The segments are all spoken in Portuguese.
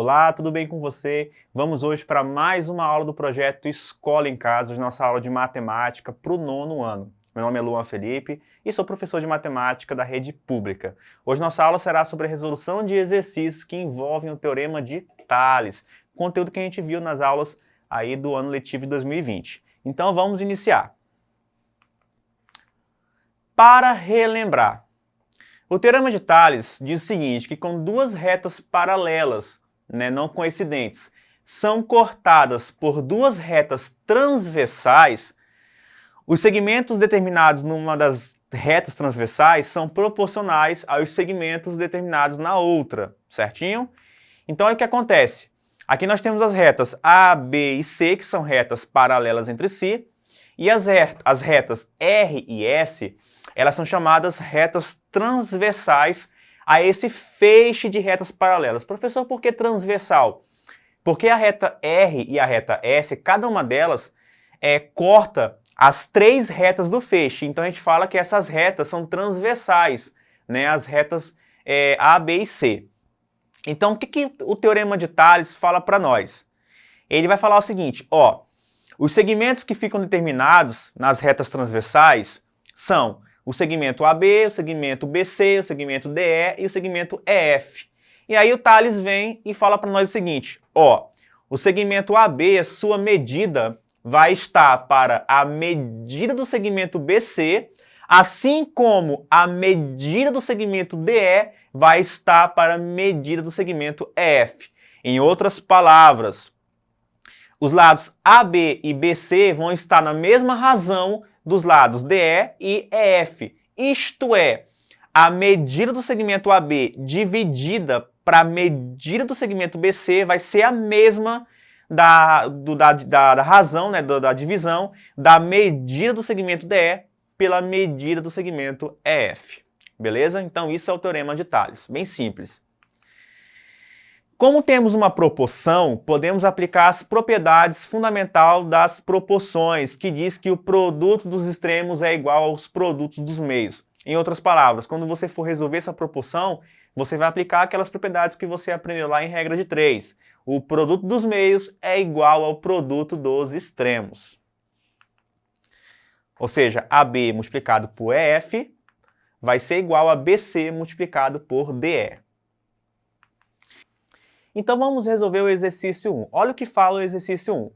Olá, tudo bem com você? Vamos hoje para mais uma aula do projeto Escola em Casa, nossa aula de matemática para o 9º ano. Meu nome é Luan Felipe e sou professor de matemática da rede pública. Hoje nossa aula será sobre a resolução de exercícios que envolvem o Teorema de Tales, conteúdo que a gente viu nas aulas aí do ano letivo de 2020. Então vamos iniciar. Para relembrar, o Teorema de Tales diz o seguinte, que com duas retas paralelas, não coincidentes, são cortadas por duas retas transversais, os segmentos determinados numa das retas transversais são proporcionais aos segmentos determinados na outra, certinho? Então olha o que acontece. Aqui nós temos as retas A, B e C, que são retas paralelas entre si, e as retas R e S, elas são chamadas retas transversais a esse feixe de retas paralelas. Professor, por que transversal? Porque a reta R e a reta S, cada uma delas corta as três retas do feixe. Então a gente fala que essas retas são transversais, as retas A, B e C. Então o que o Teorema de Tales fala para nós? Ele vai falar o seguinte, os segmentos que ficam determinados nas retas transversais são o segmento AB, o segmento BC, o segmento DE e o segmento EF. E aí o Tales vem e fala para nós o seguinte, o segmento AB, a sua medida vai estar para a medida do segmento BC, assim como a medida do segmento DE vai estar para a medida do segmento EF. Em outras palavras, os lados AB e BC vão estar na mesma razão dos lados DE e EF. Isto é, a medida do segmento AB dividida para a medida do segmento BC vai ser a mesma da razão, da divisão da medida do segmento DE pela medida do segmento EF. Beleza? Então isso é o Teorema de Tales, bem simples. Como temos uma proporção, podemos aplicar as propriedades fundamentais das proporções, que diz que o produto dos extremos é igual aos produtos dos meios. Em outras palavras, quando você for resolver essa proporção, você vai aplicar aquelas propriedades que você aprendeu lá em regra de 3. O produto dos meios é igual ao produto dos extremos. Ou seja, AB multiplicado por EF vai ser igual a BC multiplicado por DE. Então vamos resolver o exercício 1. Olha o que fala o exercício 1.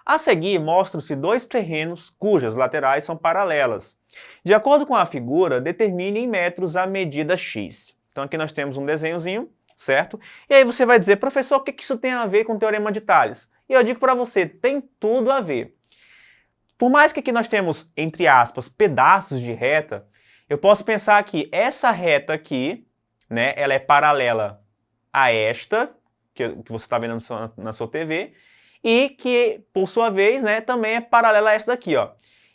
A seguir, mostram-se dois terrenos cujas laterais são paralelas. De acordo com a figura, determine em metros a medida x. Então aqui nós temos um desenhozinho, certo? E aí você vai dizer, professor, o que isso tem a ver com o Teorema de Tales? E eu digo para você, tem tudo a ver. Por mais que aqui nós temos, entre aspas, pedaços de reta, eu posso pensar que essa reta aqui, ela é paralela a esta, que você está vendo na sua TV, e que, por sua vez, também é paralela a essa daqui,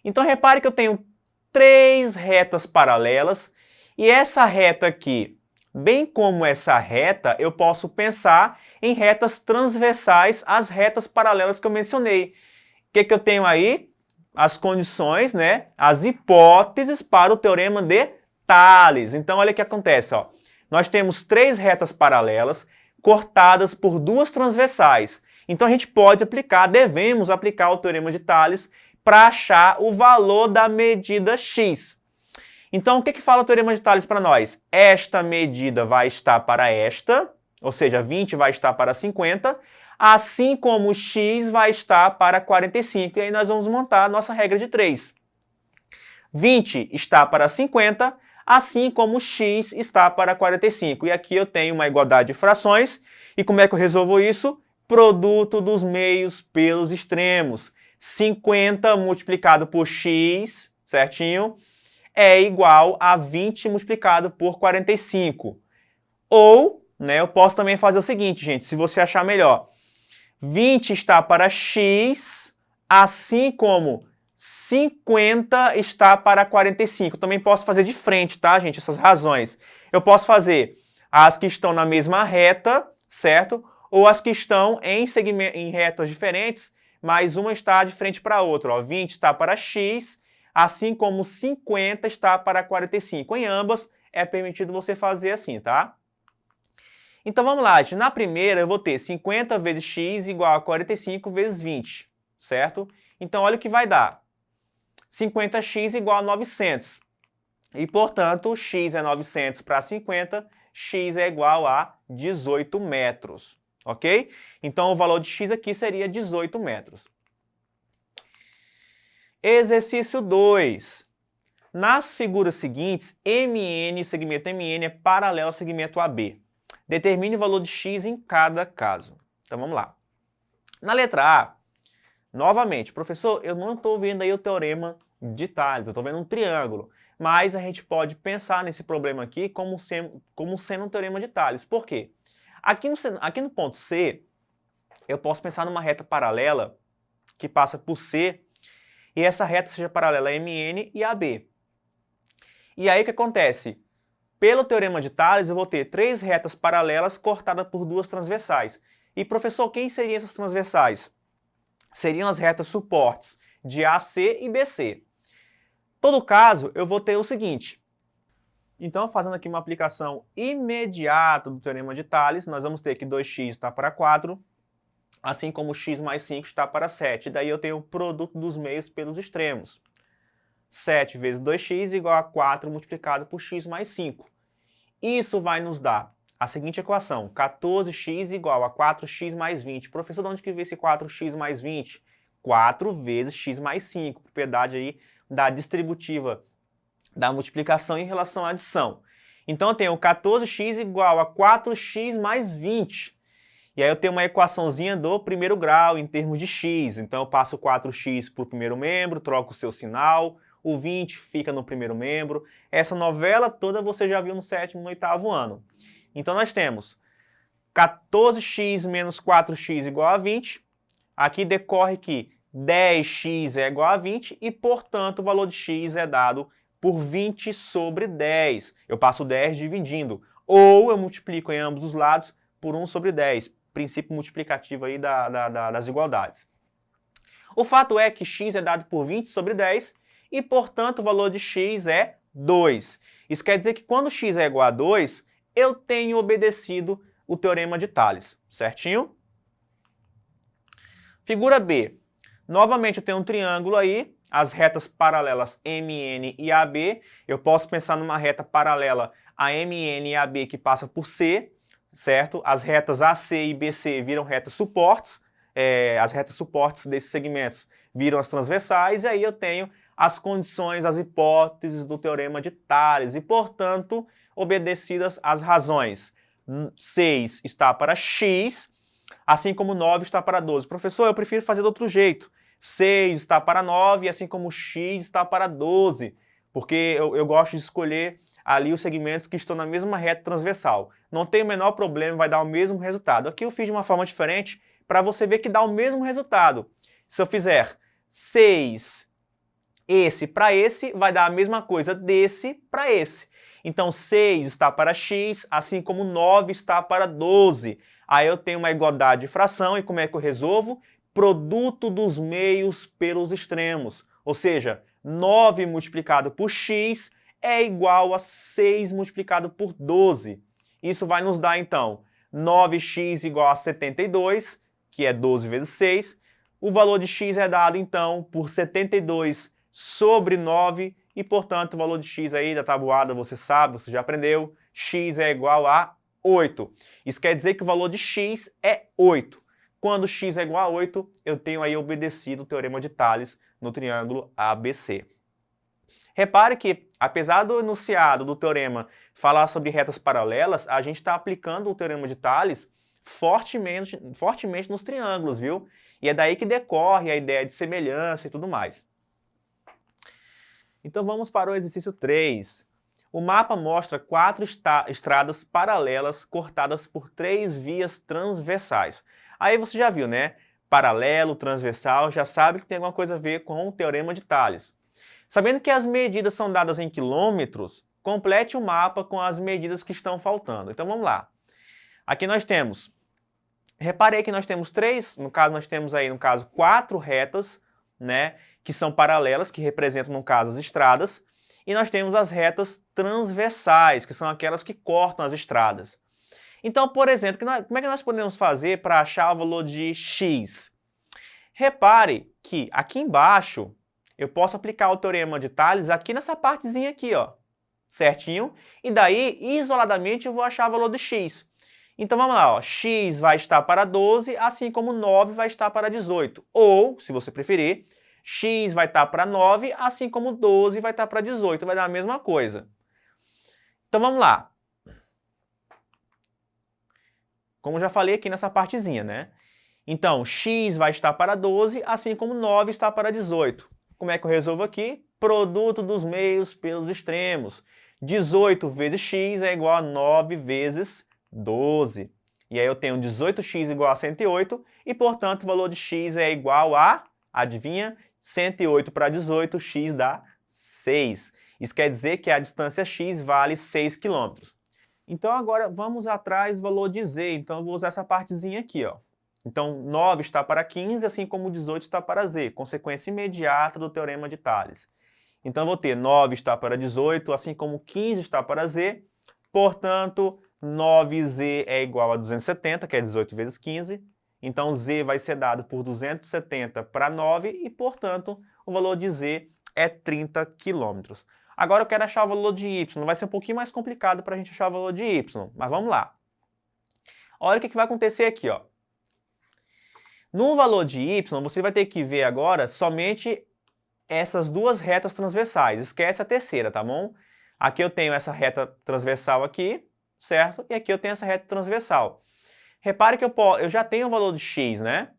Então, repare que eu tenho três retas paralelas, e essa reta aqui, bem como essa reta, eu posso pensar em retas transversais às retas paralelas que eu mencionei. O que eu tenho aí? As condições, as hipóteses para o Teorema de Tales. Então, olha o que acontece, Nós temos três retas paralelas, cortadas por duas transversais. Então a gente pode aplicar, devemos aplicar o Teorema de Tales para achar o valor da medida x. Então o que fala o Teorema de Tales para nós? Esta medida vai estar para esta, ou seja, 20 vai estar para 50, assim como x vai estar para 45. E aí nós vamos montar a nossa regra de 3. 20 está para 50, assim como x está para 45. E aqui eu tenho uma igualdade de frações. E como é que eu resolvo isso? Produto dos meios pelos extremos. 50 multiplicado por x, certinho, é igual a 20 multiplicado por 45. Ou, eu posso também fazer o seguinte, gente, se você achar melhor. 20 está para x, assim como 50 está para 45. Também posso fazer de frente, tá, gente? Essas razões. Eu posso fazer as que estão na mesma reta, certo? Ou as que estão em retas diferentes, mas uma está de frente para a outra. 20 está para x, assim como 50 está para 45. Em ambas, é permitido você fazer assim, tá? Então vamos lá, gente. Na primeira eu vou ter 50 vezes x igual a 45 vezes 20, certo? Então olha o que vai dar. 50x igual a 900. E, portanto, x é 900 para 50, x é igual a 18 metros, ok? Então, o valor de x aqui seria 18 metros. Exercício 2. Nas figuras seguintes, MN, o segmento MN é paralelo ao segmento AB. Determine o valor de x em cada caso. Então, vamos lá. Na letra A, novamente, professor, eu não estou vendo aí o teorema de Tales, eu estou vendo um triângulo. Mas a gente pode pensar nesse problema aqui como sendo um teorema de Tales. Por quê? Aqui no ponto C, eu posso pensar numa reta paralela que passa por C e essa reta seja paralela a MN e a AB. E aí o que acontece? Pelo teorema de Tales, eu vou ter 3 retas paralelas cortadas por 2 transversais. E, professor, quem seriam essas transversais? Seriam as retas suportes de AC e BC. Em todo caso, eu vou ter o seguinte. Então, fazendo aqui uma aplicação imediata do teorema de Tales, nós vamos ter que 2x está para 4, assim como x mais 5 está para 7. Daí eu tenho o produto dos meios pelos extremos. 7 vezes 2x igual a 4 multiplicado por x mais 5. Isso vai nos dar a seguinte equação. 14x igual a 4x mais 20. Professor, de onde que veio esse 4x mais 20? 4 vezes x mais 5. Propriedade aí da distributiva da multiplicação em relação à adição. Então, eu tenho 14x igual a 4x mais 20. E aí eu tenho uma equaçãozinha do primeiro grau em termos de x. Então, eu passo 4x para o primeiro membro, troco o seu sinal, o 20 fica no primeiro membro. Essa novela toda você já viu no 7º e no 8º ano. Então, nós temos 14x menos 4x igual a 20. Aqui decorre que 10x é igual a 20 e, portanto, o valor de x é dado por 20 sobre 10. Eu passo 10 dividindo. Ou eu multiplico em ambos os lados por 1 sobre 10. Princípio multiplicativo aí das igualdades. O fato é que x é dado por 20 sobre 10 e, portanto, o valor de x é 2. Isso quer dizer que quando x é igual a 2, eu tenho obedecido o teorema de Tales, certinho? Figura B. Novamente eu tenho um triângulo aí, as retas paralelas MN e AB. Eu posso pensar numa reta paralela a MN e AB que passa por C, certo? As retas AC e BC viram retas suportes, as retas suportes desses segmentos viram as transversais, e aí eu tenho as condições, as hipóteses do teorema de Tales, e, portanto, obedecidas as razões. 6 está para x, assim como 9 está para 12. Professor, eu prefiro fazer de outro jeito. 6 está para 9, assim como x está para 12, porque eu gosto de escolher ali os segmentos que estão na mesma reta transversal. Não tem o menor problema, vai dar o mesmo resultado. Aqui eu fiz de uma forma diferente para você ver que dá o mesmo resultado. Se eu fizer 6 esse para esse, vai dar a mesma coisa desse para esse. Então 6 está para x, assim como 9 está para 12. Aí eu tenho uma igualdade de fração e como é que eu resolvo? Produto dos meios pelos extremos. Ou seja, 9 multiplicado por x é igual a 6 multiplicado por 12. Isso vai nos dar, então, 9x igual a 72, que é 12 vezes 6. O valor de x é dado, então, por 72 sobre 9, e, portanto, o valor de x aí da tabuada, você sabe, você já aprendeu, x é igual a 8. Isso quer dizer que o valor de x é 8. Quando x é igual a 8, eu tenho aí obedecido o teorema de Tales no triângulo ABC. Repare que, apesar do enunciado do teorema falar sobre retas paralelas, a gente está aplicando o teorema de Tales fortemente nos triângulos, viu? E é daí que decorre a ideia de semelhança e tudo mais. Então vamos para o exercício 3. O mapa mostra 4 estradas paralelas cortadas por 3 vias transversais. Aí você já viu, né? Paralelo, transversal, já sabe que tem alguma coisa a ver com o teorema de Tales. Sabendo que as medidas são dadas em quilômetros, complete o mapa com as medidas que estão faltando. Então vamos lá. Aqui nós temos, reparei que nós temos 3, no caso nós temos aí, 4 retas, né, que são paralelas, que representam, no caso, as estradas, e nós temos as retas transversais, que são aquelas que cortam as estradas. Então, por exemplo, como é que nós podemos fazer para achar o valor de x? Repare que aqui embaixo eu posso aplicar o teorema de Tales aqui nessa partezinha aqui, ó, certinho? E daí, isoladamente, eu vou achar o valor de x. Então vamos lá, ó, x vai estar para 12, assim como 9 vai estar para 18. Ou, se você preferir, x vai estar para 9, assim como 12 vai estar para 18. Vai dar a mesma coisa. Então vamos lá. Como eu já falei aqui nessa partezinha, né? Então, x vai estar para 12, assim como 9 está para 18. Como é que eu resolvo aqui? Produto dos meios pelos extremos. 18 vezes x é igual a 9 vezes 12. E aí eu tenho 18x igual a 108 e, portanto, o valor de x é igual a, adivinha? 108 para 18, x dá 6. Isso quer dizer que a distância x vale 6 km. Então agora vamos atrás do valor de z. Então eu vou usar essa partezinha aqui, ó. Então 9 está para 15, assim como 18 está para z, consequência imediata do teorema de Tales. Então eu vou ter 9 está para 18, assim como 15 está para z, portanto 9z é igual a 270, que é 18 vezes 15. Então z vai ser dado por 270 para 9 e, portanto, o valor de z é 30 km. Agora eu quero achar o valor de y. Vai ser um pouquinho mais complicado para a gente achar o valor de y, mas vamos lá. Olha o que vai acontecer aqui, ó. No valor de y, você vai ter que ver agora somente essas duas retas transversais. Esquece a terceira, tá bom? Aqui eu tenho essa reta transversal aqui, certo? E aqui eu tenho essa reta transversal. Repare que eu já tenho o valor de x, né?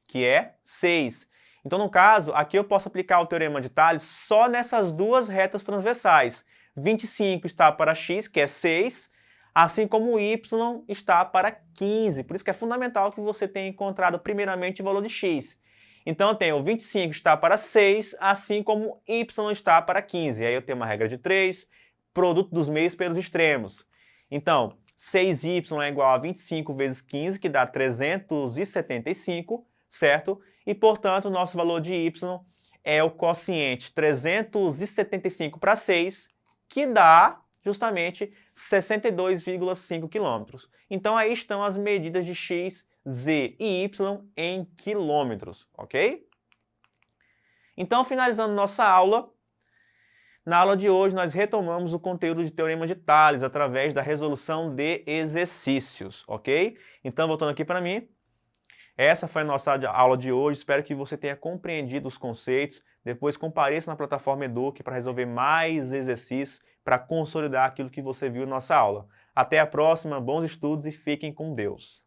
Que é 6. Então, no caso, aqui eu posso aplicar o teorema de Tales só nessas duas retas transversais. 25 está para x, que é 6, assim como o y está para 15. Por isso que é fundamental que você tenha encontrado primeiramente o valor de x. Então, eu tenho 25 está para 6, assim como y está para 15. Aí eu tenho uma regra de 3, produto dos meios pelos extremos. Então, 6y é igual a 25 vezes 15, que dá 375, certo? E, portanto, o nosso valor de y é o quociente 375 para 6, que dá justamente 62,5 km. Então, aí estão as medidas de x, z e y em quilômetros, ok? Então, finalizando nossa aula, na aula de hoje nós retomamos o conteúdo de teorema de Tales através da resolução de exercícios, ok? Então, voltando aqui para mim, essa foi a nossa aula de hoje, espero que você tenha compreendido os conceitos. Depois compareça na plataforma Eduque para resolver mais exercícios, para consolidar aquilo que você viu na nossa aula. Até a próxima, bons estudos e fiquem com Deus.